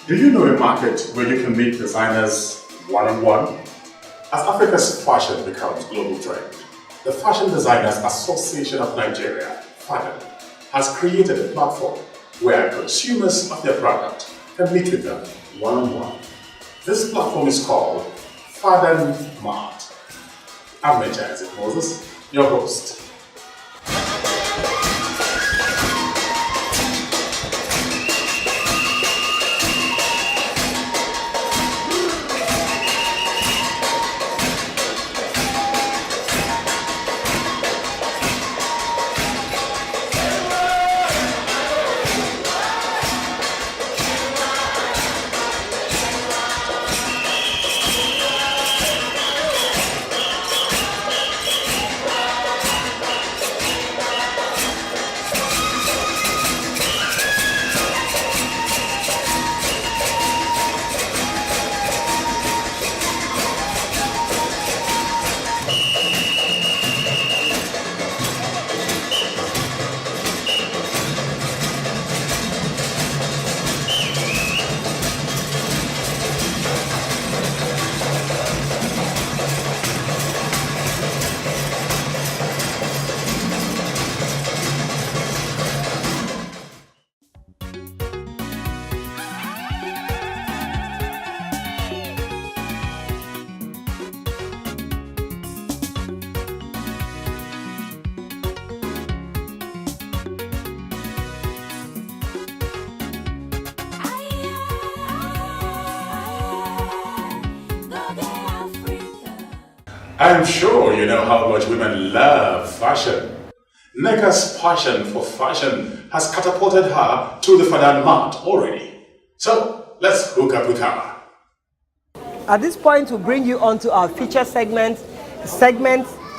Do you know a market where you can meet designers one-on-one? As Africa's fashion becomes global trend, the Fashion Designers Association of Nigeria, Fadan, has created a platform where consumers of their product can meet with them one-on-one. This platform is called Fadan Mart. I'm Isaac Moses, your host. I'm sure you know how much women love fashion. Neka's passion for fashion has catapulted her to the Fadan Mart already. So let's hook up with her. At this point, we'll bring you on to our feature segment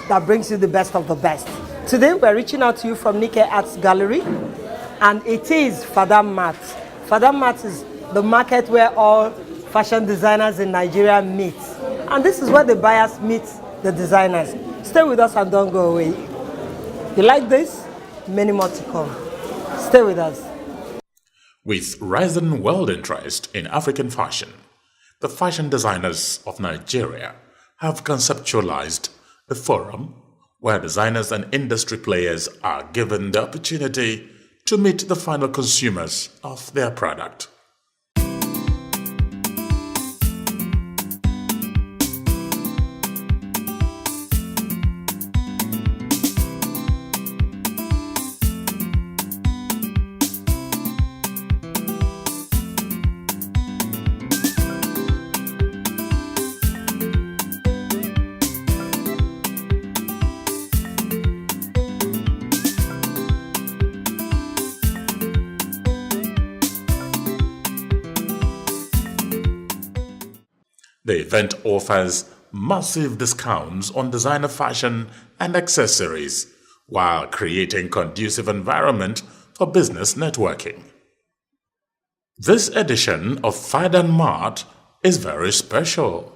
that brings you the best of the best. Today, we're reaching out to you from Nike Arts Gallery, and it is Fadan Mart. Fadan Mart is the market where all fashion designers in Nigeria meet. And this is where the buyers meet the designers. Stay with us and don't go away. You like this? Many more to come. Stay with us. With rising world interest in African fashion, the Fashion Designers of Nigeria have conceptualized a forum where designers and industry players are given the opportunity to meet the final consumers of their product. The event offers massive discounts on designer fashion and accessories while creating a conducive environment for business networking. This edition of Fadan Mart is very special.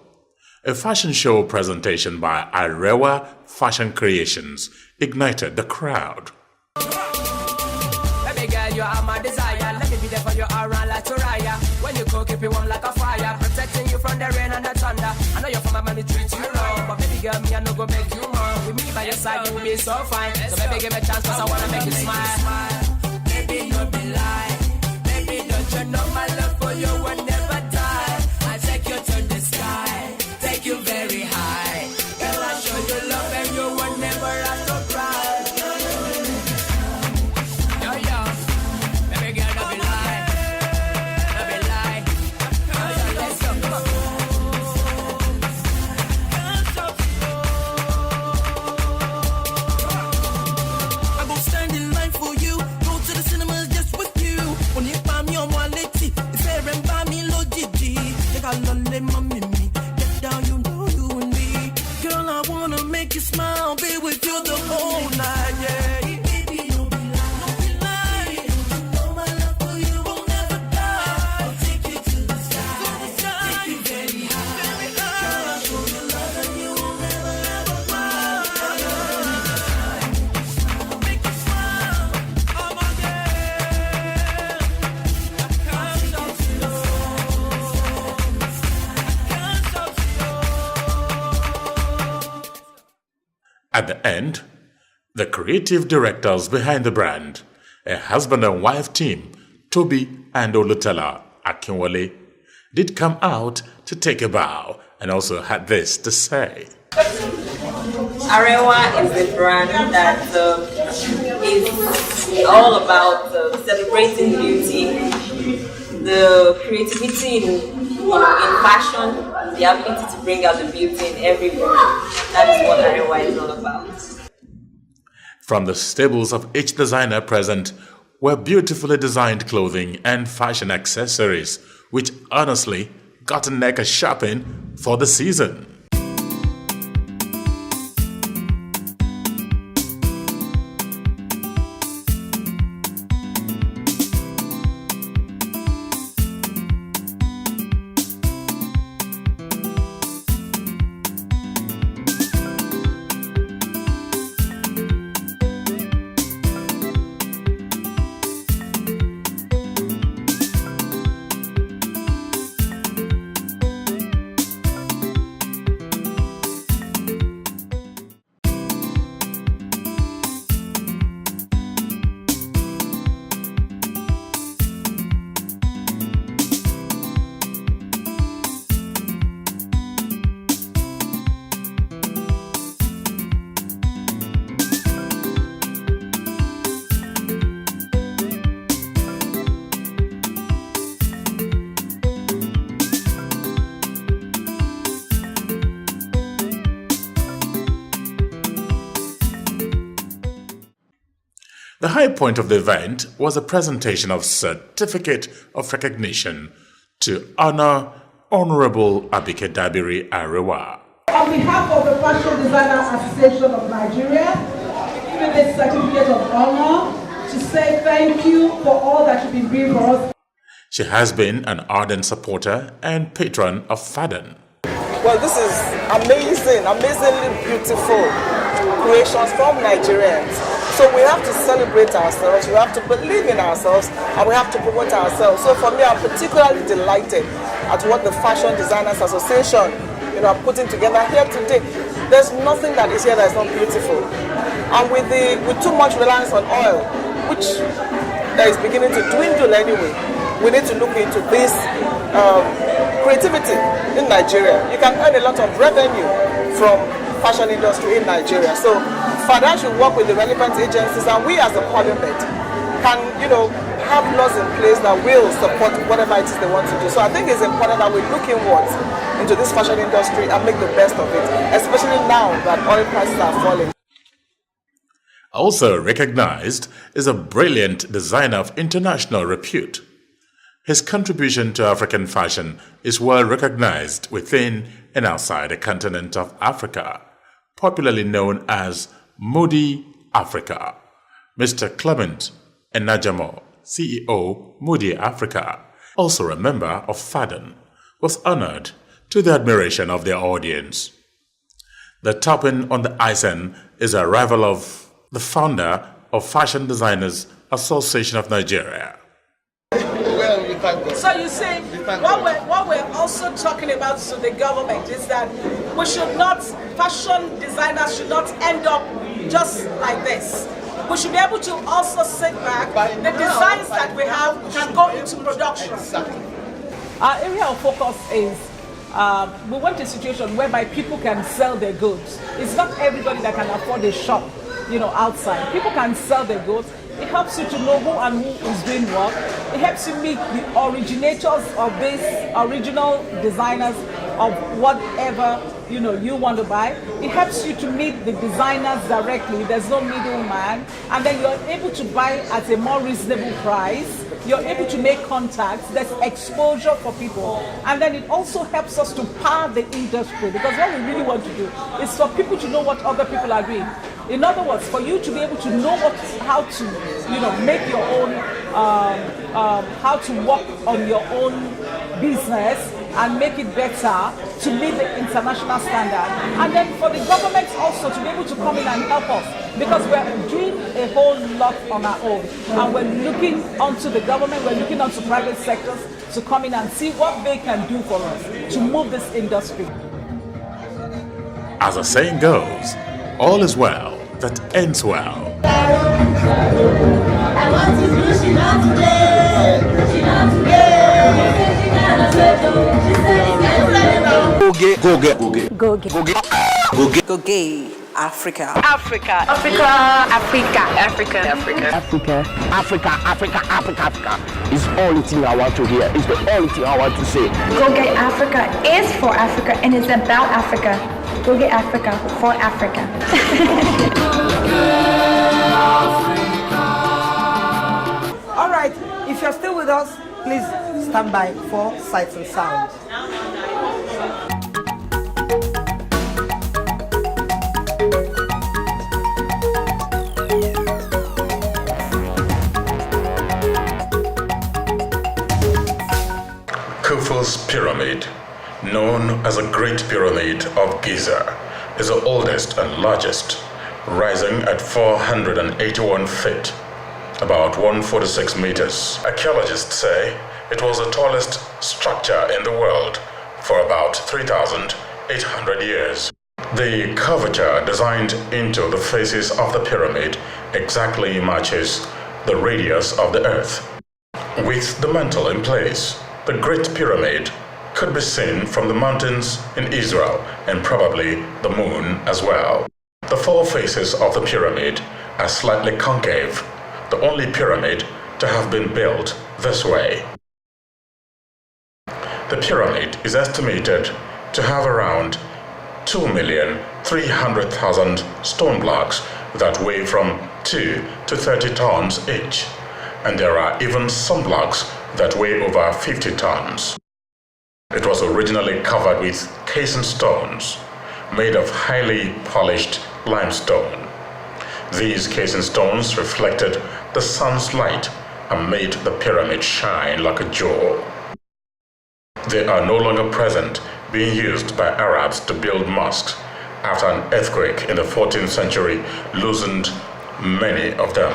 A fashion show presentation by Arewa Fashion Creations ignited the crowd. Baby girl, you are my desire. Let me be there for you around like Soraya. When you cook, keep it warm like a fire. Protecting you from the rain and the thunder. I know you're from my money, treat you wrong. But baby girl, me, I no go make you wrong. With me by your side, you will be so fine. So baby, give me a chance, cause I wanna make you smile. Baby, don't be lie. Baby, don't you know my love for you will never die. I take you to the sky. Take you very high. Girl, I show you love and you will never have to cry. I go stand in line for you, go to the cinemas just with you. At the end, the creative directors behind the brand, a husband and wife team, Toby and Olutela Akinwale, did come out to take a bow and also had this to say. Arewa is a brand that is all about celebrating beauty, the creativity in fashion, the ability to bring out the beauty in every brand. That is what Arewa is all about. From the stables of each designer present were beautifully designed clothing and fashion accessories, which honestly got a neck a shopping for the season. The high point of the event was a presentation of Certificate of Recognition to honor Honorable Abike Dabiri Arewa. On behalf of the Fashion Designers Association of Nigeria, giving this certificate of honor to say thank you for all that you've been doing for us. She has been an ardent supporter and patron of Fadan. Well, this is amazing, amazingly beautiful creations from Nigerians. So we have to celebrate ourselves, we have to believe in ourselves, and we have to promote ourselves. So for me, I'm particularly delighted at what the Fashion Designers Association, are putting together here today. There's nothing that is here that is not beautiful. And with too much reliance on oil, which is beginning to dwindle anyway, we need to look into this creativity in Nigeria. You can earn a lot of revenue from fashion industry in Nigeria. So Fadan should work with the relevant agencies, and we as a parliament can, have laws in place that will support whatever it is they want to do. So I think it's important that we look inwards into this fashion industry and make the best of it, especially now that oil prices are falling. Also recognized is a brilliant designer of international repute. His contribution to African fashion is well recognized within and outside the continent of Africa, popularly known as Moody Africa. Mr. Clement Enajamo, CEO, Moody Africa, also a member of Fadan, was honored to the admiration of their audience. The topping on the icing is the arrival of the founder of Fashion Designers Association of Nigeria. So you see, what we're also talking about to the government is that fashion designers should not end up just like this. We should be able to also sit back. The designs that we have can go into production. Our area of focus is we want a situation whereby people can sell their goods. It's not everybody that can afford a shop, outside. People can sell their goods. It helps you to know who and who is doing what. It helps you meet the originators of these original designers of whatever you want to buy. It helps you to meet the designers directly. There's no middleman, and then you're able to buy at a more reasonable price. You're able to make contacts. There's exposure for people, and then it also helps us to power the industry, because what we really want to do is for people to know what other people are doing. In other words, for you to be able to know how to, make your own, how to work on your own business and make it better to meet the international standard. And then for the government also to be able to come in and help us, because we're doing a whole lot on our own. And we're looking onto the government, we're looking onto private sectors to come in and see what they can do for us to move this industry. As the saying goes, all is well that ends well. Goge, Goge, Goge, Goge. Goge, Goge. Goge. Africa. Africa. Africa. Africa. Africa. Africa. Africa, Africa, Africa, Africa, Africa is the only thing I want to hear. It's the only thing I want to say. Goge Africa is for Africa and is about Africa. Goge Africa for Africa. All right, if you're still with us, please stand by for Sights and Sound. Khufu's pyramid, known as the Great Pyramid of Giza, is the oldest and largest, rising at 481 feet, about 146 meters. Archaeologists say it was the tallest structure in the world for about 3,800 years. The curvature designed into the faces of the pyramid exactly matches the radius of the Earth. With the mantle in place, the Great Pyramid could be seen from the mountains in Israel and probably the moon as well. The four faces of the pyramid are slightly concave, the only pyramid to have been built this way. The pyramid is estimated to have around 2,300,000 stone blocks that weigh from 2 to 30 tons each, and there are even some blocks that weigh over 50 tons. It was originally covered with casing stones made of highly polished limestone. These casing stones reflected the sun's light and made the pyramid shine like a jewel. They are no longer present, being used by Arabs to build mosques after an earthquake in the 14th century loosened many of them.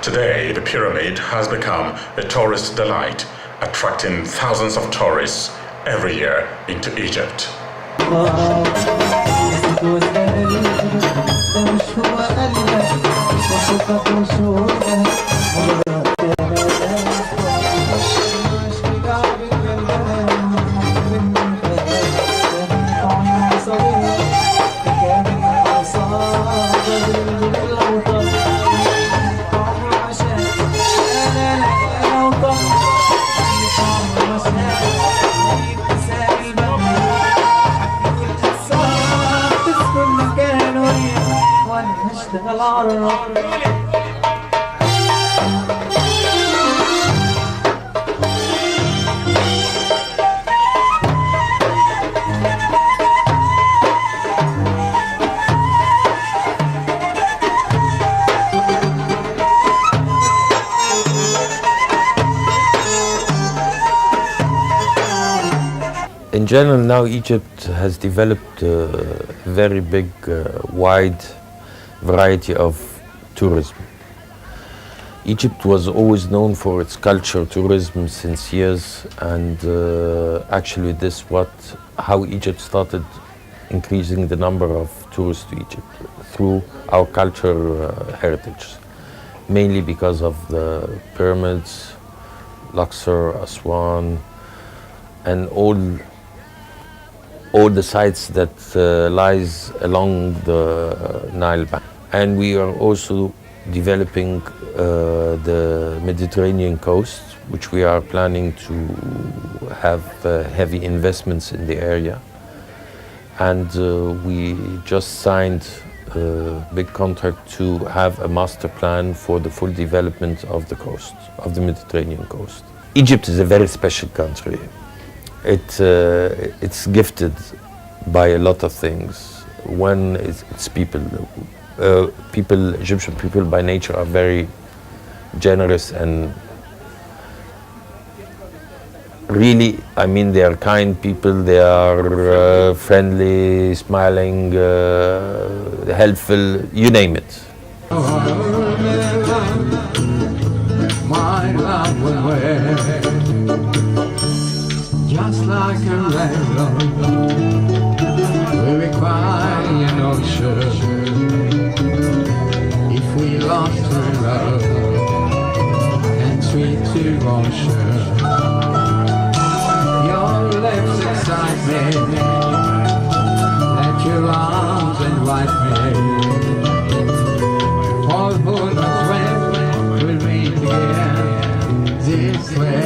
Today, the pyramid has become a tourist delight, attracting thousands of tourists every year into Egypt. In general, now Egypt has developed a very big, wide variety of tourism. Egypt was always known for its culture tourism since years, and actually this how Egypt started increasing the number of tourists to Egypt through our cultural heritage, mainly because of the pyramids, Luxor, Aswan, and all the sites that lies along the Nile bank. And we are also developing the Mediterranean coast, which we are planning to have heavy investments in the area. And we just signed a big contract to have a master plan for the full development of the coast, of the Mediterranean coast. Egypt is a very special country. It's gifted by a lot of things. One is its people. Egyptian people by nature are very generous and really, I mean, they are kind people. They are friendly, smiling, helpful, you name it. My love will wear just like a rainbow. We require not sure if we lost our love and sweet devotion. Your lips excite me, let your arms invite me. All who knows when we'll meet again this way.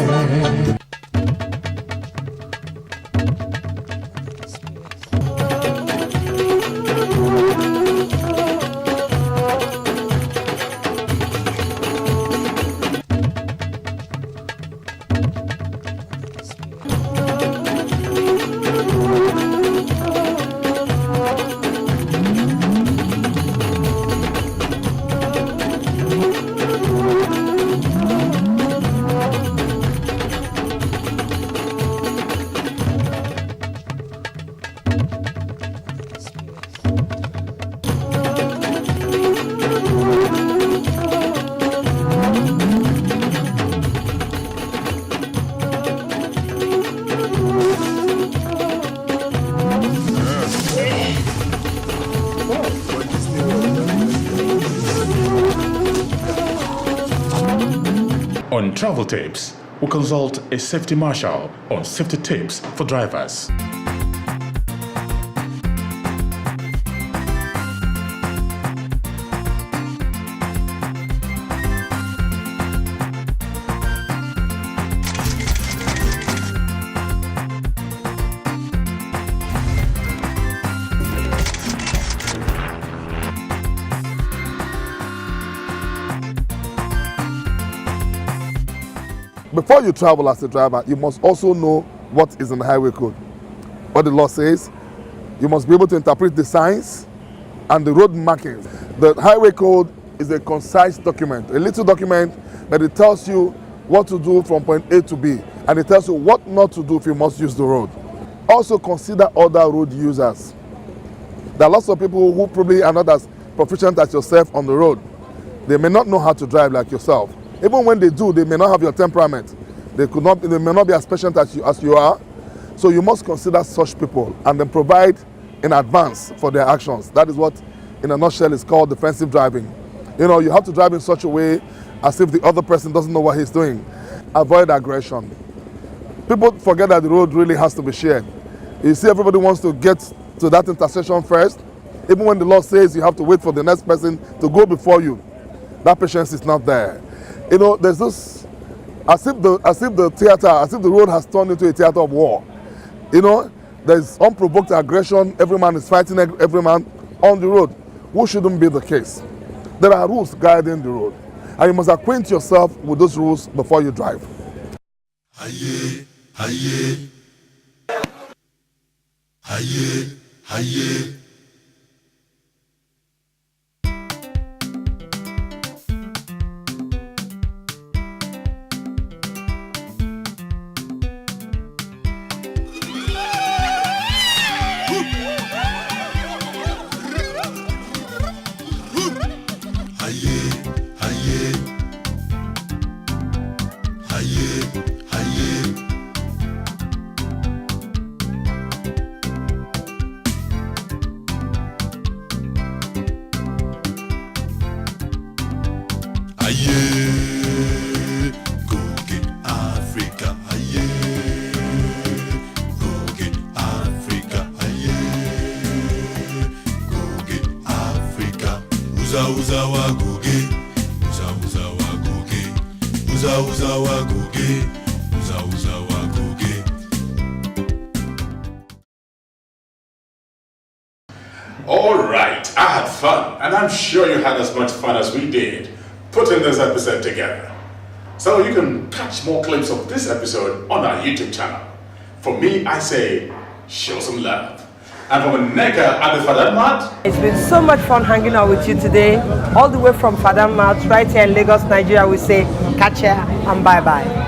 On travel tips, we consult a safety marshal on safety tips for drivers. Before you travel as a driver, you must also know what is in the highway code, what the law says. You must be able to interpret the signs and the road markings. The highway code is a concise document, a little document, but it tells you what to do from point A to B, and it tells you what not to do if you must use the road. Also consider other road users. There are lots of people who probably are not as proficient as yourself on the road. They may not know how to drive like yourself. Even when they do, they may not have your temperament. They may not be as patient as you are. So you must consider such people and then provide in advance for their actions. That is what, in a nutshell, is called defensive driving. You know, you have to drive in such a way as if the other person doesn't know what he's doing. Avoid aggression. People forget that the road really has to be shared. You see, everybody wants to get to that intersection first. Even when the law says you have to wait for the next person to go before you, that patience is not there. You know, there's this, as if the road has turned into a theater of war. You know, there's unprovoked aggression, every man is fighting every man on the road, which shouldn't be the case. There are rules guiding the road, and you must acquaint yourself with those rules before you drive. Aye, aye. Aye, aye. Goge Africa, Goge Africa, Goge Africa. Uza wa Goge, uza wa Goge, uza wa Goge, uza wa Goge. All right, I had fun, and I'm sure you had as much fun as we did putting this episode together. So you can catch more clips of this episode on our YouTube channel. For me, I say, show some love. And from Nneka and the Fadan Mart, it's been so much fun hanging out with you today. All the way from Fadan Mart, right here in Lagos, Nigeria, we say, catch ya and bye-bye.